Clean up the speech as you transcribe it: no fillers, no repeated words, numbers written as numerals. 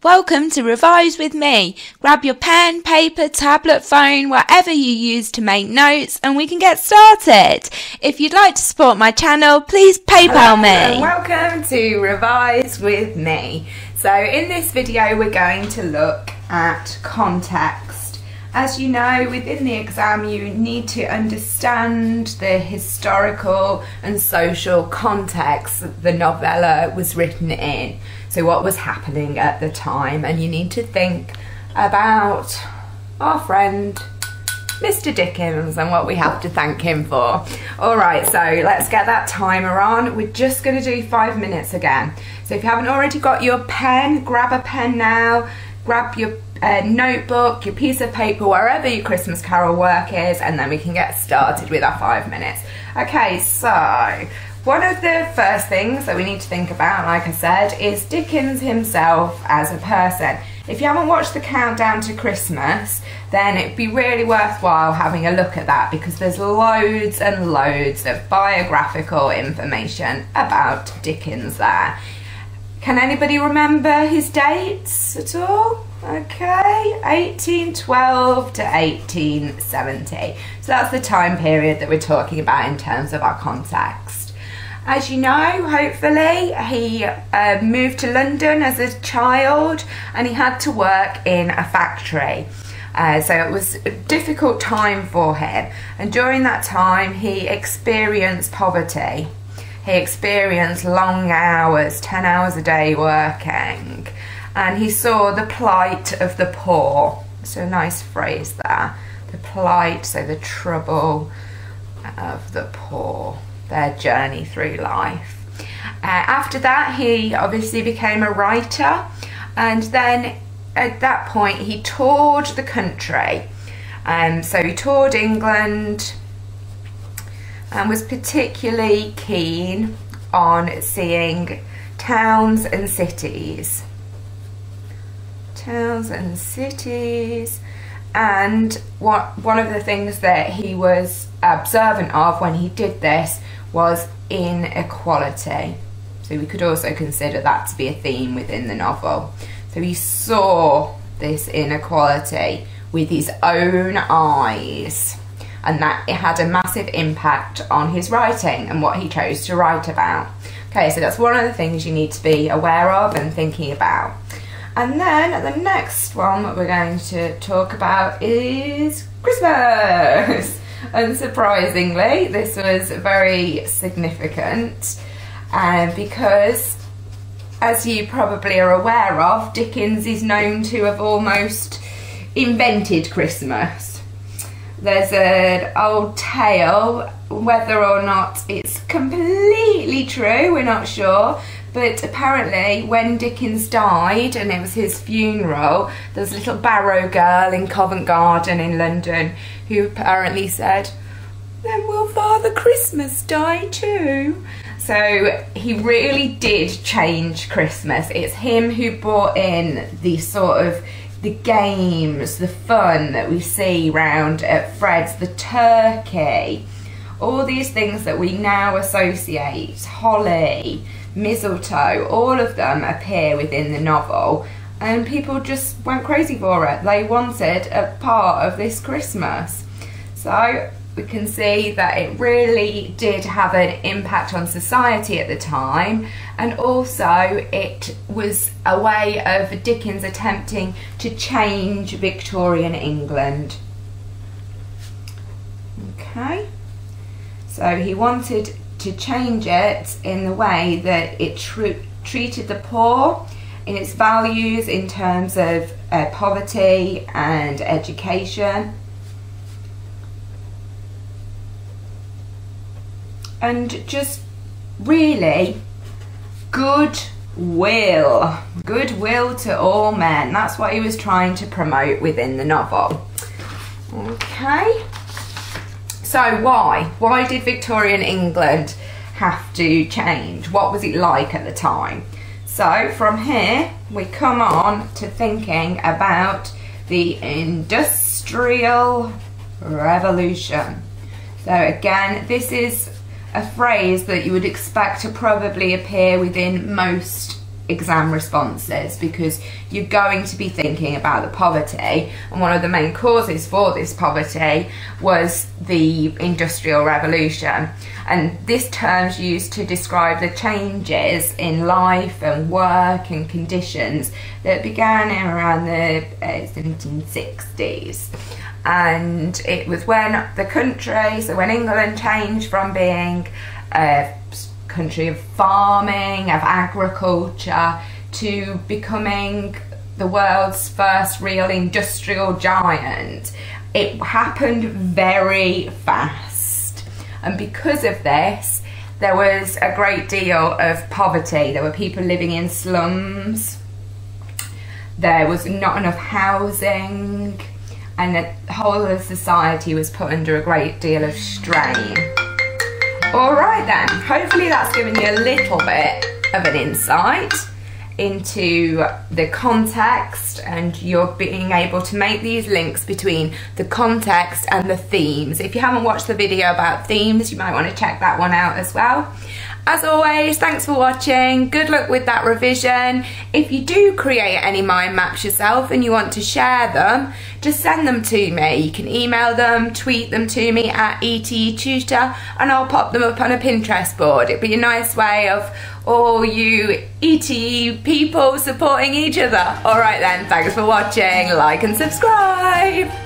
Welcome to Revise with me. Grab your pen, paper, tablet, phone, whatever you use to make notes, and we can get started. If you'd like to support my channel, please PayPal me. And welcome to Revise with me. So in this video we're going to look at context. As you know, within the exam you need to understand the historical and social context that the novella was written in. So what was happening at the time, and you need to think about our friend Mr. Dickens and what we have to thank him for. Alright, so let's get that timer on. We're just going to do 5 minutes again. So if you haven't already got your pen, grab a pen now, grab your notebook, your piece of paper, wherever your Christmas Carol work is, and then we can get started with our 5 minutes. Okay, so one of the first things that we need to think about, like I said, is Dickens himself as a person. If you haven't watched the Countdown to Christmas, then it'd be really worthwhile having a look at that, because there's loads and loads of biographical information about Dickens there. Can anybody remember his dates at all? Okay, 1812 to 1870. So that's the time period that we're talking about in terms of our context. As you know, hopefully, he moved to London as a child and he had to work in a factory. So it was a difficult time for him. And during that time, he experienced poverty. He experienced long hours, 10 hours a day working. And he saw the plight of the poor. So a nice phrase there. The plight, so the trouble of the poor. Their journey through life. After that, he obviously became a writer, and then at that point he toured the country. So he toured England and was particularly keen on seeing towns and cities. Towns and cities. And one of the things that he was observant of when he did this was inequality. So we could also consider that to be a theme within the novel. So he saw this inequality with his own eyes, and that it had a massive impact on his writing and what he chose to write about. Okay, so that's one of the things you need to be aware of and thinking about. And then the next one that we're going to talk about is Christmas. Unsurprisingly, this was very significant because, as you probably are aware of, Dickens is known to have almost invented Christmas. There's an old tale, whether or not it's completely true, we're not sure, but apparently when Dickens died and it was his funeral, there was a little barrow girl in Covent Garden in London who apparently said, "Then will Father Christmas die too?" So he really did change Christmas. It's him who brought in the sort of the games, the fun that we see round at Fred's, the turkey, all these things that we now associate, holly, mistletoe, all of them appear within the novel, and people just went crazy for it. They wanted a part of this Christmas. So we can see that it really did have an impact on society at the time, and also it was a way of Dickens attempting to change Victorian England. Okay, so he wanted to change it in the way that it treated the poor, in its values in terms of poverty and education, and just really goodwill to all men. That's what he was trying to promote within the novel. Okay, so why did Victorian England have to change? What was it like at the time? So from here we come on to thinking about the Industrial Revolution. So again, this is a phrase that you would expect to probably appear within most exam responses, because you're going to be thinking about the poverty, and one of the main causes for this poverty was the Industrial Revolution, and this term's used to describe the changes in life and work and conditions that began around the 1760s. And it was when the country, so when England changed from being a country of farming, of agriculture, to becoming the world's first real industrial giant. It happened very fast, and because of this there was a great deal of poverty. There were people living in slums, there was not enough housing, and the whole of society was put under a great deal of strain. Alright then, hopefully that's given you a little bit of an insight into the context, and you're being able to make these links between the context and the themes. If you haven't watched the video about themes, you might want to check that one out as well. As always, thanks for watching. Good luck with that revision. If you do create any mind maps yourself and you want to share them, just send them to me. You can email them, tweet them to me at ETETutor, and I'll pop them up on a Pinterest board. It'd be a nice way of all you ETE people supporting each other. Alright then, thanks for watching. Like and subscribe.